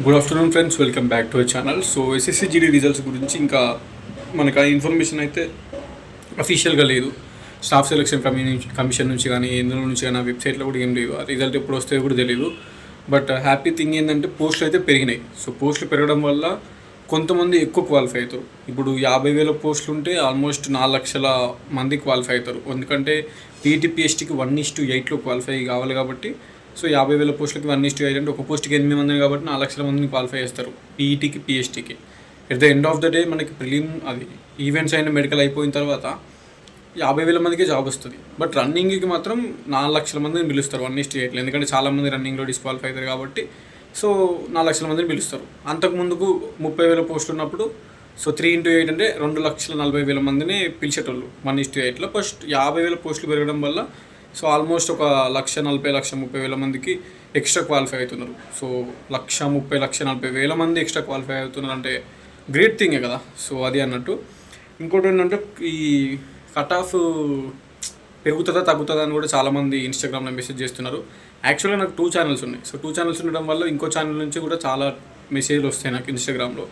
Good afternoon friends, welcome back to our channel. So SSC GD results గురించి ఇంకా మనకు ఆ ఇన్ఫర్మేషన్ అయితే అఫీషియల్గా లేదు. స్టాఫ్ సెలక్షన్ కమిషన్ నుంచి కానీ ఎందులో నుంచి కానీ వెబ్సైట్లో కూడా ఏం లేదు. ఆ రిజల్ట్ ఎప్పుడు వస్తే కూడా తెలియదు. బట్ హ్యాపీ థింగ్ ఏంటంటే పోస్టులు అయితే పెరిగినాయి. సో పోస్టులు పెరగడం వల్ల కొంతమంది ఎక్కువ క్వాలిఫై అవుతారు. ఇప్పుడు 50,000 పోస్టులు ఉంటే ఆల్మోస్ట్ 4 లక్షల మంది క్వాలిఫై అవుతారు. ఎందుకంటే పీఈటీ పిఎస్టీకి 1:8లో క్వాలిఫై కావాలి కాబట్టి. సో 50,000 పోస్టులకి 1:8 అంటే ఒక పోస్ట్కి 8 మంది కాబట్టి 4 లక్షల మందిని క్వాలిఫై చేస్తారు పీఈటీకి పిఎస్టీకి. At the end of the day మనకి ప్రిలిమ్ అది ఈవెంట్స్ అయిన మెడికల్ అయిపోయిన తర్వాత 50,000 మందికి జాబ్ వస్తుంది. బట్ రన్నింగ్కి మాత్రం 4 లక్షల మందిని పిలుస్తారు 1:8లో. ఎందుకంటే చాలామంది రన్నింగ్లో డిస్క్వాలిఫై అవుతారు కాబట్టి. సో 4 లక్షల మందిని పిలుస్తారు. అంతకుముందుకు 30,000 పోస్టులు ఉన్నప్పుడు సో 3x8 అంటే 2,40,000 మందిని పిలిచేటోళ్ళు 1:8లో. ఫస్ట్ 50,000 పోస్టులు పెరగడం వల్ల సో ఆల్మోస్ట్ ఒక 1,40,000 1,30,000 మందికి ఎక్స్ట్రా క్వాలిఫై అవుతున్నారు. సో 1,30,000 1,40,000 మంది ఎక్స్ట్రా క్వాలిఫై అవుతున్నారు అంటే గ్రేట్ థింగే కదా. సో అది అన్నట్టు. ఇంకోటి ఏంటంటే ఈ కట్ ఆఫ్ పెరుగుతుందా తగ్గుతుందా అని కూడా చాలామంది ఇన్స్టాగ్రామ్లో మెసేజ్ చేస్తున్నారు. యాక్చువల్గా నాకు 2 ఛానల్స్ ఉన్నాయి. సో 2 ఛానల్స్ ఉండడం వల్ల ఇంకో ఛానల్ నుంచి కూడా చాలా మెసేజ్లు వస్తాయి నాకు ఇన్స్టాగ్రామ్లో.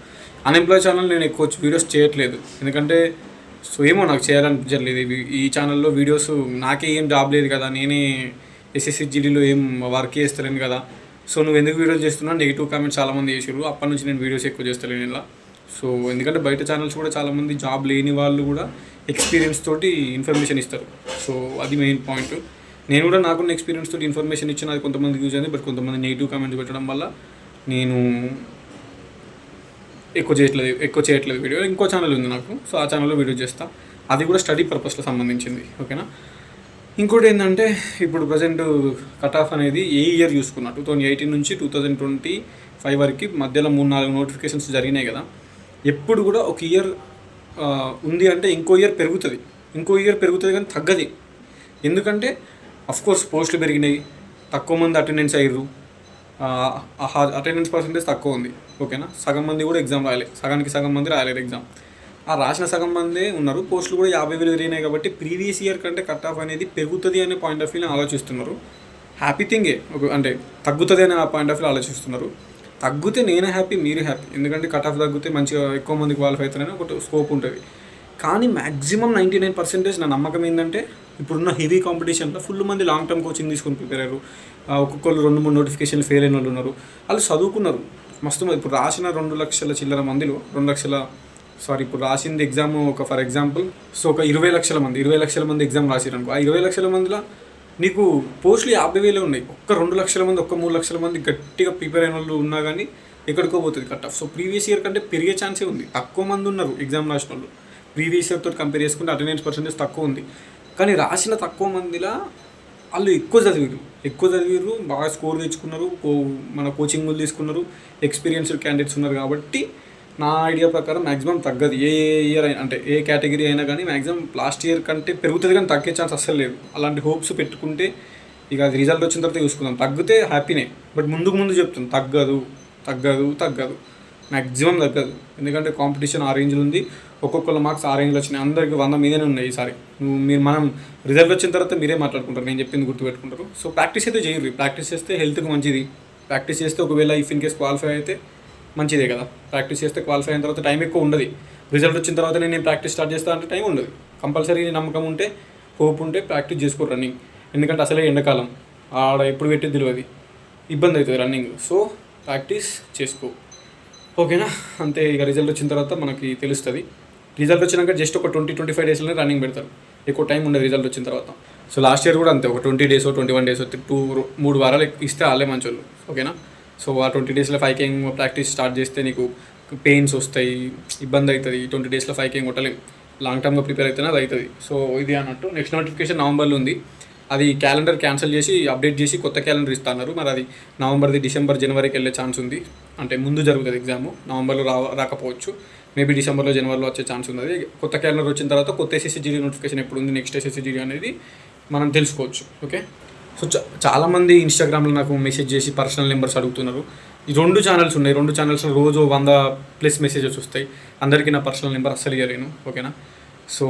అన్ఎంప్లాయ్ ఛానల్ నేను ఎక్కువ వీడియోస్ చేయట్లేదు, ఎందుకంటే సో ఏమో నాకు చేయాలనిపించలేదు. ఈ ఛానల్లో వీడియోస్ నాకే ఏం జాబ్ లేదు కదా, నేనే ఎస్ఎస్సి జీడీలో ఏం వర్క్ చేస్తలేను కదా. సో నువ్వు ఎందుకు వీడియోస్ చేస్తున్నా నెగిటివ్ కామెంట్స్ చాలామంది చేసారు. అప్పటి నుంచి నేను వీడియోస్ ఎక్కువ చేస్తలేను ఇలా. సో ఎందుకంటే బయట ఛానల్స్ కూడా చాలామంది జాబ్ లేని వాళ్ళు కూడా ఎక్స్పీరియన్స్ తోటి ఇన్ఫర్మేషన్ ఇస్తారు. సో అది మెయిన్ పాయింట్. నేను కూడా నాకున్న ఎక్స్పీరియన్స్ తోటి ఇన్ఫర్మేషన్ ఇచ్చిన అది కొంతమందికి యూజ్ అయింది. బట్ కొంతమంది నెగిటివ్ కామెంట్స్ పెట్టడం వల్ల నేను ఎక్కువ చేయట్లేదు వీడియో. ఇంకో ఛానల్ ఉంది నాకు, సో ఆ ఛానల్లో వీడియో చేస్తా. అది కూడా స్టడీ పర్పస్లో సంబంధించింది, ఓకేనా. ఇంకోటి ఏంటంటే ఇప్పుడు ప్రజెంట్ కట్ ఆఫ్ అనేది ఏ ఇయర్ చూసుకున్నా 2018 నుంచి 2025 వరకు మధ్యలో 3-4 నోటిఫికేషన్స్ జరిగినాయి కదా. ఎప్పుడు కూడా ఒక ఇయర్ ఉంది అంటే ఇంకో ఇయర్ పెరుగుతుంది కానీ తగ్గది. ఎందుకంటే అఫ్కోర్స్ పోస్టులు పెరిగినాయి, తక్కువ మంది అటెండెన్స్ అయ్యారు, అటెండెన్స్ పర్సెంటేజ్ తక్కువ ఉంది, ఓకేనా. సగం మంది కూడా ఎగ్జామ్ రాయలేదు, సగానికి సగం మంది రాయలేరు ఎగ్జామ్. ఆ రాసిన సగం మందే ఉన్నారు. పోస్టులు కూడా 50,000 పెరిగినాయి కాబట్టి ప్రీవియస్ ఇయర్ కంటే కట్ ఆఫ్ అనేది పెరుగుతుంది అనే పాయింట్ ఆఫ్ వ్యూని ఆలోచిస్తున్నారు. హ్యాపీ థింగే, అంటే తగ్గుతుంది అనే పాయింట్ ఆఫ్ వ్యూ ఆలోచిస్తున్నారు. తగ్గితే నేనే హ్యాపీ, మీరు హ్యాపీ. ఎందుకంటే కట్ ఆఫ్ తగ్గితే మంచిగా ఎక్కువ మంది క్వాలిఫై అవుతారని ఒక స్కోప్ ఉంటుంది. కానీ మ్యాక్సిమం 99% నా నమ్మకం ఏంటంటే ఇప్పుడున్న హెవీ కాంపిటీషన్లో ఫుల్ మంది లాంగ్ టర్మ్ కోచింగ్ తీసుకొని ప్రిపేర్ అయ్యారు. ఒక్కొక్కరు 2-3 నోటిఫికేషన్లు ఫెయిల్ అయిన వాళ్ళు ఉన్నారు. వాళ్ళు చదువుకున్నారు మస్తు. ఇప్పుడు రాసిన 2 లక్షల చిల్లర మందిలో ఇప్పుడు రాసింది ఎగ్జామ్ ఫర్ ఎగ్జాంపుల్ సో ఒక 20 లక్షల మంది ఎగ్జామ్ రాసిరు అనుకో. ఆ 20 లక్షల మందిలో నీకు పోస్టులు 50,000 ఉన్నాయి. ఒక్క 2 లక్షల మంది, ఒక్క 3 లక్షల మంది గట్టిగా ప్రిపేర్ అయిన వాళ్ళు ఉన్నా కానీ ఎక్కడికో పోతుంది cut off. So previous year కంటే పెరిగే ఛాన్సే ఉంది. తక్కువ మంది ఉన్నారు ఎగ్జామ్ రాసిన వాళ్ళు. ప్రీవియస్ ఇయర్తో కంపేర్ చేసుకుంటే అటెండెన్స్ పర్సెంటేజ్ తక్కువ ఉంది. కానీ రాసిన తక్కువ మందిలో వాళ్ళు ఎక్కువ చదివారు, బాగా స్కోర్ తెచ్చుకున్నారు, మన కోచింగ్లు తీసుకున్నారు, ఎక్స్పీరియన్స్డ్ క్యాండిడేట్స్ ఉన్నారు. కాబట్టి నా ఐడియా ప్రకారం మ్యాక్సిమం తగ్గదు. ఏ ఇయర్ అయినా అంటే ఏ కేటగిరీ అయినా కానీ మ్యాక్సిమం లాస్ట్ ఇయర్ కంటే పెరుగుతుంది, కానీ తగ్గే ఛాన్స్ అస్సలు లేదు. అలాంటి హోప్స్ పెట్టుకుంటే ఇక అది రిజల్ట్ వచ్చిన తర్వాత చూసుకుందాం. తగ్గితే హ్యాపీనే, బట్ ముందు చెప్తాను తగ్గదు, మ్యాక్సిమం తగ్గదు. ఎందుకంటే కాంపిటీషన్ ఆ రేంజ్లో ఉంది. ఒక్కొక్కళ్ళ మార్క్స్ ఆ రేంజ్లో వచ్చినాయి. అందరికి 100 మీదనే ఉన్నాయి ఈసారి. మనం రిజల్ట్ వచ్చిన తర్వాత మీరే మాట్లాడుకుంటారు, నేను చెప్పింది గుర్తుపెట్టుకుంటారు. సో ప్రాక్టీస్ అయితే చేయరు. ప్రాక్టీస్ చేస్తే హెల్త్కి మంచిది. ప్రాక్టీస్ చేస్తే ఒకవేళ ఇన్ కేస్ క్వాలిఫై అయితే మంచిదే కదా. ప్రాక్టీస్ చేస్తే క్వాలిఫై అయిన తర్వాత టైం ఎక్కువ ఉండదు. రిజల్ట్ వచ్చిన తర్వాత నేను ప్రాక్టీస్ స్టార్ట్ చేస్తా అంటే టైం ఉండదు. కంపల్సరీ నమ్మకం ఉంటే, హోప్ ఉంటే ప్రాక్టీస్ చేసుకో రన్నింగ్. ఎందుకంటే అసలే ఎండాకాలం, ఆడ ఎప్పుడు పెట్టేది తెలియదు, ఇబ్బంది అవుతుంది రన్నింగ్. సో ప్రాక్టీస్ చేసుకో, ఓకేనా. అంతే. ఇక రిజల్ట్ వచ్చిన తర్వాత మనకి తెలుస్తుంది. రిజల్ట్ వచ్చినాక జస్ట్ ఒక 20-25 డేస్లోనే రన్నింగ్ పెడతారు. ఎక్కువ టైం ఉండదు రిజల్ట్ వచ్చిన తర్వాత. సో లాస్ట్ ఇయర్ కూడా అంతే, ఒక 20 డేస్ 21 డేస్ 3 వారాలు ఇస్తే వాళ్ళే మంచోళ్ళు, ఓకేనా. సో ఆ 20 డేస్లో 5K ప్రాక్టీస్ స్టార్ట్ చేస్తే నీకు పెయిన్స్ వస్తాయి, ఇబ్బంది అవుతుంది. 20 డేస్లో 5K కొట్టలేం. లాంగ్ టర్మ్గా ప్రిపేర్ అయితేనే అది అవుతుంది. సో ఇది అన్నట్టు. నెక్స్ట్ నోటిఫికేషన్ నవంబర్లో ఉంది. అది క్యాలెండర్ క్యాన్సిల్ చేసి అప్డేట్ చేసి కొత్త క్యాలెండర్ ఇస్తున్నారు. మరి అది నవంబర్ది డిసెంబర్ జనవరికి వెళ్ళే ఛాన్స్ ఉంది. అంటే ముందు జరుగుతుంది ఎగ్జామ్. నవంబర్లో రాకపోవచ్చు, మేబీ డిసెంబర్లో జనవరిలో వచ్చే ఛాన్స్ ఉంది. కొత్త క్యాలెండర్ వచ్చిన తర్వాత కొత్త ఎస్ఎస్సి జీడీ నోటిఫికేషన్ ఎప్పుడు ఉంది, నెక్స్ట్ ఎస్ఎస్సి జీడీ అనేది మనం తెలుసుకోవచ్చు, ఓకే. సో చాలామంది ఇన్స్టాగ్రామ్లో నాకు మెసేజ్ చేసి పర్సనల్ నెంబర్స్ అడుగుతున్నారు. ఈ 2 ఛానల్స్ ఉన్నాయి. 2 ఛానల్స్లో రోజు 100+ మెసేజెస్ వస్తాయి. అందరికీ నా పర్సనల్ నెంబర్ అస్సలు ఇవ్వలేను, ఓకేనా. సో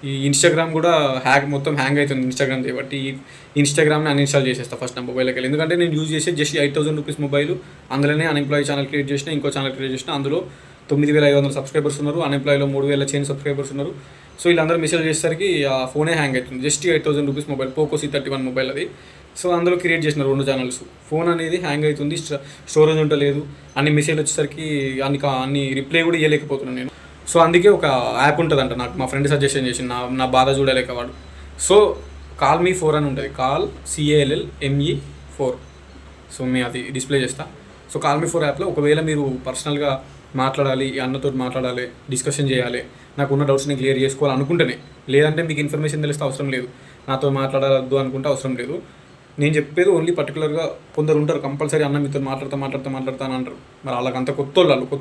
ఈ ఇన్స్టాగ్రామ్ కూడా మొత్తం హ్యాంగ్ అవుతుంది ఇన్స్టాగ్రామ్ కాబట్టి ఇన్స్టాగ్రామ్ని అన్ఇన్స్టాల్ చేసేస్తా ఫస్ట్ నా మొబైల్కి వెళ్ళి. ఎందుకంటే నేను యూజ్ చేసే జస్ట్ 8,000 రూపీస్ మొబైల్, అందులోనే అన్ఎంప్లాయ్ ఛానల్ క్రియేట్ చేసిన, ఇంకో ఛానల్ క్రియేట్ చేసిన, అందులో 9,500 సబ్స్క్రైబర్స్ ఉన్నారు, అన్ఎంప్లాయ్లో 3,000 చైన్ సబ్స్క్రైబర్స్ ఉన్నారు. సో వీళ్ళందరూ మెసేజ్ చేసేసరికి ఆ ఫోనే హ్యాంగ్ అవుతుంది. Just 8,000 rupees mobile, Poco C31 mobile అది. సో అందులో క్రియేట్ చేసిన 2 ఛానల్స్. ఫోన్ అనేది హ్యాంగ్ అవుతుంది, స్టోరేజ్ ఉండలేదు, అన్ని మెసేజ్లు వచ్చేసరికి అన్ని రిప్లై కూడా ఇవ్వలేకపోతున్నాను నేను. సో అందుకే ఒక యాప్ ఉంటుందంట, నాకు మా ఫ్రెండ్ సజెషన్ చేసింది, నా బాధ చూడలేక వాడు. సో కాల్ మీ 4 అని ఉంటుంది, కాల్ CALLME 4. సో మీ అది డిస్ప్లే చేస్తా. సో కాల్ మీ 4 యాప్లో ఒకవేళ మీరు పర్సనల్గా మాట్లాడాలి, అన్నతో మాట్లాడాలి, డిస్కషన్ చేయాలి, నాకు ఉన్న డౌట్స్ని క్లియర్ చేసుకోవాలి అనుకుంటేనే, లేదంటే మీకు ఇన్ఫర్మేషన్ తెలిస్తే అవసరం లేదు, నాతో మాట్లాడద్దు అనుకుంటే అవసరం లేదు. నేను చెప్పేది ఓన్లీ పర్టికులర్గా కొందరు ఉంటారు కంపల్సరీ అన్న మీతో మాట్లాడతా అని అంటారు. మరి వాళ్ళకి అంత కొత్త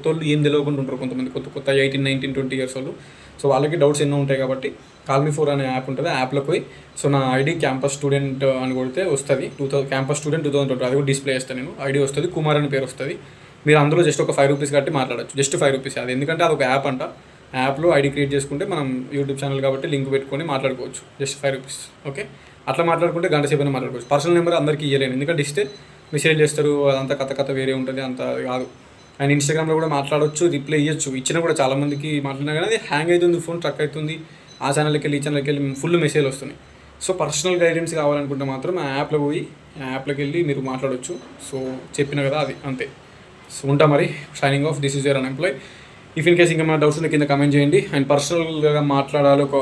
వాళ్ళు ఏం తెలియకుండా ఉంటారు కొంతమంది, కొత్త 18, 19, 20 ఇయర్స్ వాళ్ళు. సో వాళ్ళకి డౌట్స్ ఎన్నో ఉంటాయి కాబట్టి కాల్ మీ 4 అనే యాప్ ఉంటుంది. ఆ యాప్లో పోయి సో నా ఐడి క్యాంపస్ స్టూడెంట్ అని కొడితే వస్తుంది, క్యాంపస్ స్టూడెంట్ 2020, అది కూడా డిస్ప్లే చేస్తాను నేను. ఐడి వస్తుంది, కుమార్ అని పేరు వస్తుంది. మీరు అందులో జస్ట్ ఒక 5 రూపీస్ కట్టి మాట్లాడచ్చు, జస్ట్ 5 రూపీస్. అది ఎందుకంటే అది ఒక యాప్ అంట. యాప్లో ఐడి క్రియేట్ చేసుకుంటే మనం యూట్యూబ్ ఛానల్ కాబట్టి లింక్ పెట్టుకొని మాట్లాడుకోవచ్చు, జస్ట్ 5 రూపీస్. ఓకే, అట్లా మాట్లాడుకుంటే గంట సేపు మాట్లాడుకోవచ్చు. పర్సనల్ నెంబర్ అందరికీ ఇవ్వలేను, ఎందుకంటే ఇస్తే మెసేజ్ చేస్తారు, అదంతా కథ వేరే ఉంటుంది, అంత కాదు. అండ్ ఇన్స్టాగ్రామ్లో కూడా మాట్లాడవచ్చు, రిప్లై ఇవ్వచ్చు, ఇచ్చినా కూడా చాలామందికి మాట్లాడినా కానీ అది హ్యాంగ్ అవుతుంది, ఫోన్ ట్రక్ అవుతుంది, ఆ ఛానల్కి వెళ్ళి ఈ ఛానల్కి వెళ్ళి ఫుల్ మెసేజ్లు వస్తున్నాయి. సో పర్సనల్ గైడెన్స్ కావాలనుకుంటే మాత్రం ఆ యాప్లో పోయి ఆ యాప్లోకి వెళ్ళి మీరు మాట్లాడవచ్చు. సో చెప్పిన కదా అది అంతే. సో ఉంటా మరి, shining of, this is your unemploy. If in case ఇంకా మన డౌట్స్ ఉంటే కింద కమెంట్ చేయండి. అండ్ పర్సనల్గా మాట్లాడాలి ఒక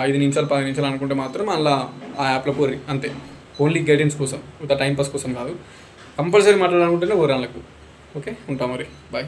5 నిమిషాలు 10 నిమిషాలు అనుకుంటే మాత్రం అలా ఆ యాప్లో పోరి అంతే, ఓన్లీ గైడెన్స్ కోసం, టైం పాస్ కోసం కాదు. కంపల్సరీ మాట్లాడాలనుకుంటేనే పోరాళ్ళకు. ఓకే, ఉంటా మరి, బాయ్.